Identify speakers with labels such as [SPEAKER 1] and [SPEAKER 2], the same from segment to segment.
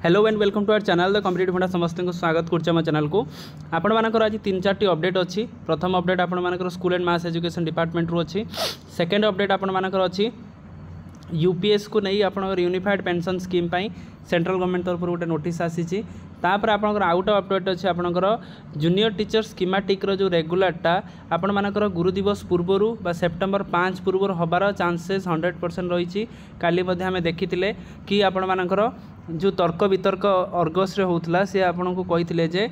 [SPEAKER 1] Hello and welcome to our channel the competitive funda समस्त को स्वागत कर चैनल को आपण मानकर आज 3-4 अपडेट अच्छी। प्रथम अपडेट आपण मानकर school and mass education department रू अच्छी। सेकेंड अपडेट आपण मानकर अच्छी यूपीएस को नहीं आपनकर यूनिफाइड पेंशन स्कीम पाई सेंट्रल गवर्नमेंट तरफ गोटे नोटिस आसी। तापर आपनकर आउट अपडेट अच्छे आपनकर जूनियर टीचर स्कीमेटिक जो रेगुलारटा आपण मानकर गुरु दिवस पूर्वर बा सेप्टेम्बर 5 पूर्व हबार चांसेस 100% रही। काली आम देखी कि आपण मानकर जो तर्क वितर्क अर्गस रे होउतला से आपन को कही जे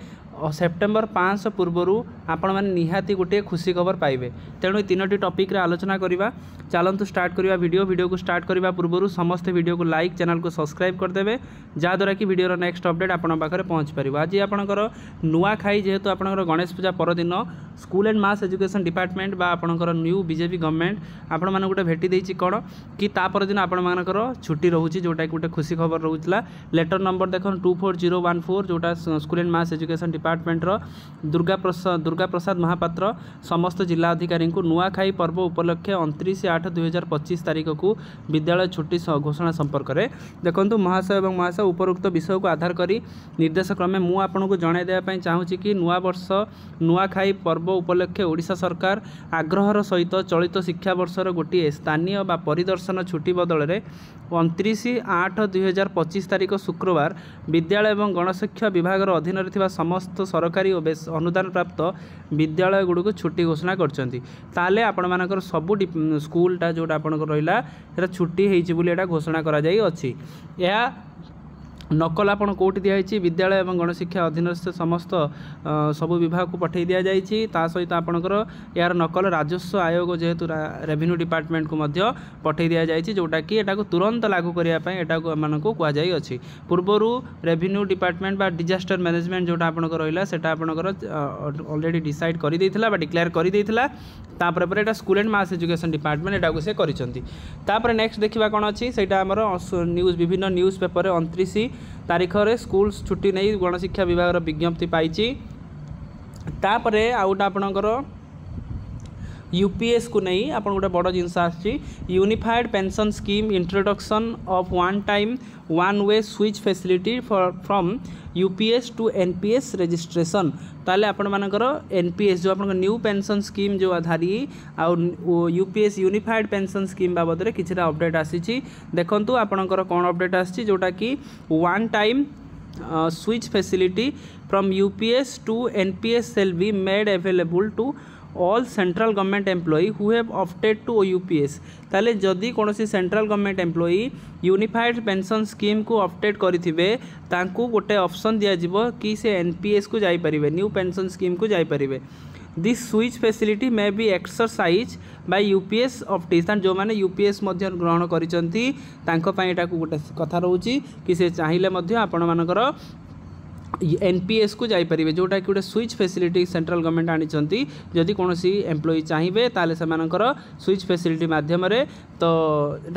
[SPEAKER 1] सेप्टेम्बर 5 पूर्वर आपण मैंने निहाती गोटे खुशी खबर पाइबे। तेणु तीनोटी टॉपिक रे आलोचना करिबा। चलंतु स्टार्ट करिबा वीडियो को स्टार्ट करिबा पूर्वर समस्त वीडियो को लाइक चैनल को सब्सक्राइब करदेवे जहाँद्वारा कि वीडियो नेक्स्ट अपडेट आपण पाखे पहुँच पार। आज आपणकर नुआ खाई जेहेतु आपणकर गणेश पूजा परदिन school and mass education department बा आपणकर न्यू बीजेपी गवर्नमेंट आपण मान गोटे भेटी देछि कौन कि ता परदिन आपण मानकर छुट्टी रोचे जोटा कि गोटे खुशी खबर रोला। लेटर नंबर देखो 24014 जोटा स्कूल एंड मास एजुकेशन डिपार्टमेंटर दुर्गा प्रसाद महापात्र समस्त जिला अधिकारी को नुआखाई पर्व उपलक्षे 29/8/2025 तारीख को विद्यालय छुट्टी घोषणा संपर्क में देखो महाशय और महाशय उपरोक्त विषय को आधार करी निर्देश क्रमे मु आपन को जणाई देबा चाहूँगी कि नुआ वर्ष नुआखाई पर्व उपलक्षे ओडिशा सरकार आग्रहर सहित चलित शिक्षा वर्षर गोटे स्थानीय बा परिदर्शन छुट्टी बदल में 29/8/2025 तारीख शुक्रवार विद्यालय और गणशिक्षा विभाग अधीन में समस्त सरकारी और अनुदान प्राप्त विद्यालय गुड़ छुट्टी घोषणा करते आपण मानकर सबू स्कूलटा जोटा आपंकर रहा छुट्टी होती घोषणा कर नकल आपन कोर्ट दिखाई विद्यालय और गणशिक्षा अधीनस्थ समस्त सबु विभाग को पठे दि जाइए। सहित आपणकर यार नकल राजस्व आयोग जेहेतु रेवेन्यू डिपार्टमेंट को मध्य पठे दि जाइए जोटा कि एटा को तुरंत लागू करने को कहुई। पूर्वर रेवेन्यू डिपार्टमेंट बा डिजास्टर मैनेजमेंट जोटा आपणकर रहा सेटा आपणकर ऑलरेडी डिसाइड कर देथिला बा डिक्लेयर कर देथिला। तापर पर एटा school and mass education department एटा को से करिसंती। तापर नेक्स्ट देखिबा कोन अछि सेटा हमर न्यूज विभिन्न न्यूज पेपर 29 तारीख रे स्कूल छुट्टी नहीं गणशिक्षा विभाग विज्ञप्ति पाई। तापरे आउट आपणकर यूपीएस को नहीं आप गोटे बड़ जिनस unified pension scheme introduction of one time one way switch facility from UPS to NPS registration. ताले आपण मानकर एनपीएस जो आपन न्यू पेंशन स्कीम जो आधारी आ यूपीएस यूनिफाइड पेंशन स्कीम बाबद में किसी अपडेट आसी। देखंतु आपणकर कौन अपडेट आसी जोटा कि one time switch facility from UPS to NPS shall be made available to all central government employee who have opted to UPS. ताले जदि कौन central government employee unified pension scheme को ऑप्टेड करिथिबे तांकू गोटे ऑप्शन दिया जिवो कि से एनपीएस को जाई परिबे न्यू पेंशन स्कीम को जाई परिबे। This switch facility may be exercise by UPS optees जो मैंने यूपीएस मध्य ग्रहण करिसंती तांको पई एटा को गोटे कथा रहउची कि से चाहिए मध्य आपण मानकर एनपीएस को जापर जोटा कि गोटे स्विच फैसिलिटी सेंट्रल गवर्नमेंट आनी जदि कौन एम्प्लॉई चाहिए ताले से स्विच फैसिलिटी माध्यम तो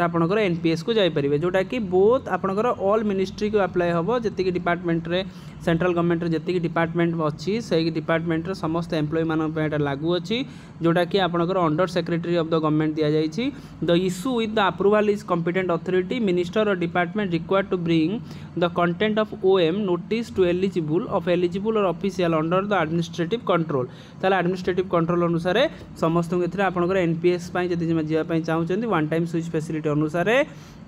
[SPEAKER 1] आपणकर एनपीएस को जापर जोटा कि बहुत आपणकर ऑल मिनिस्ट्री को अप्लाई हम जी डिपार्टमेंट रे सेंट्रल गवर्नमेंट जी डिपार्टमेंट अच्छी से डिपार्टमेंट समस्त एम्प्लॉई मान लागू अच्छी जोटा कि आपणकर under secretary of the government दि जाइए। The issue with the approval is competent authority minister or department required to bring the content of OM notice to eligible or official under the administrative control. ताले administrative control अनुसार समस्त आपणकर NPS जावाई चाहते one time switch facility अनुसार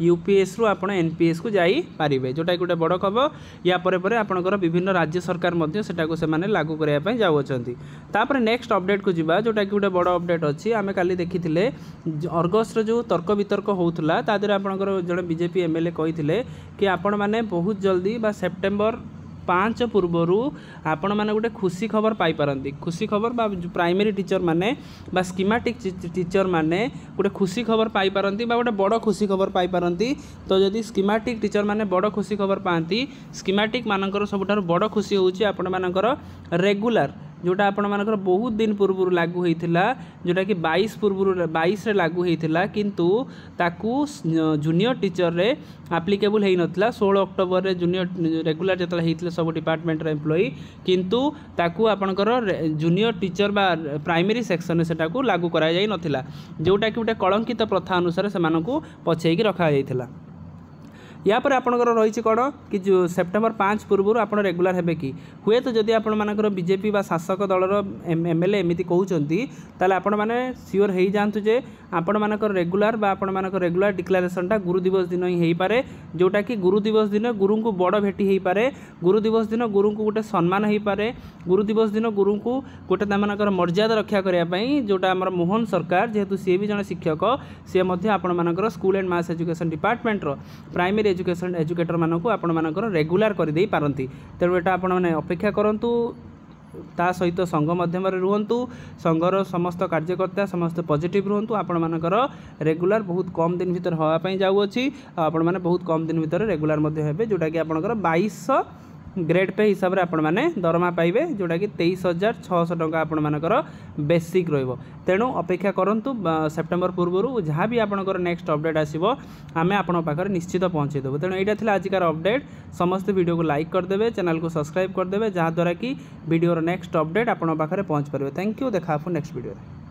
[SPEAKER 1] UPS रु आप NPS को जाइए जोटा गोटे बड़ खबर। या पर आपणकर विभिन्न राज्य सरकार से लागू करने जाऊँगी। तापर नेक्स्ट अपडेट को जीवा जोटा कि गोटे बड़ अपडेट अच्छी आम काली देखी अर्गस जो तर्क वितर्क होता तादेर आपणकर जड़े बीजेपी एमएलए कही कि आपण मैंने बहुत जल्दी बा सेप्टेम्बर 5 पूर्वर आपण मैंने गोटे खुशी खबर पाइपारती। खुशी खबर बा प्राइमरी टीचर माने बा स्कीमेटिक टीचर माने गोटे खुशी खबर पाइपारती बा गोटे बड़ खुशी खबर पाइपारती। तो जदि स्कीमेटिक टीचर माने बड़ खुशी खबर पाती स्कीमेटिक मानकर सबुठार बड़ खुशी होउची आपण मानकर रेगुलर जोटा आपण मानकर बहुत दिन पूर्व लागू होता जोटा कि 22 लागू होता किंतु ताकू जूनियर टीचर रे एप्लिकेबल हो नाला 16 अक्टोबर रे जूनियर रेगुलर जो होते सब डिपार्टमेंट एम्प्लॉई किंतु ताकू आपणकर जूनियर टीचर बा प्राइमरी सेक्शन से लागू करा जाई नथिला जोटा कि गोटे कलंकित प्रथा अनुसार से पछेकी रखा जाइथिला। या पर आपंकर रही कौन कि जो सेप्टेम्बर 5 पूर्व आप रेगुलर हे कि हुए तो जदि आपर बीजेपी बा शासक दलर एमएलए एमती कहते ताल आपण मैंने सियोर हो जातु जे आपण मानकर रेगुलर बा आपण मानकर रेगुलर डिक्लेरेशनटा गुरु दिवस दिन ही हो पारे जोटा कि गुरु दिवस दिन गुरु को बड़ भेटी हो पारे गुरु दिवस दिन गुरु को गोटे सम्मान हो पारे गुरु दिवस दिन गुरु को गोटे तमानकर मर्यादा रक्षा करने जोटा आम मोहन सरकार जेहेतु सी भी जन शिक्षक सी आपण मानकर school and mass education department primary education educator मानक आपण मानकर रेगुलर कर दे पारंती तेणु एटा आपण माने अपेक्षा करंतु ता सहित संघ मध्यम रुहतु संघर समस्त कार्यकर्ता समस्त पॉजिटिव रुहतु आपण मानकर रेगुलर बहुत कम दिन भीतर होगापी जाऊँगी आपण मैंने बहुत कम दिन भीतर रेगुलर हे जोटा कि आपंकर 2200 ग्रेड पे हिसाब से आपण मैंने दरमा पाइबे जोटा कि 23,600 टंका आपण मानकर बेसिक रहिबो तेणु अपेक्षा करंतु सेप्टेम्बर पूर्व जहाँ भी आपंकर नेक्स्ट अपडेट आसीबो आमे आपण पाखरे निश्चित पहुँचे देबो तेणु एटा थिला आजिकार अपडेट समस्त वीडियो को लाइक करदेवे चैनल को सब्सक्राइब करदेवे जहाँद्वारा कि वीडियोर नेक्स्ट अपडेट आपण पाखरे पहुँच पारे। थैंक यू देखा नेक्स्ट वीडियो।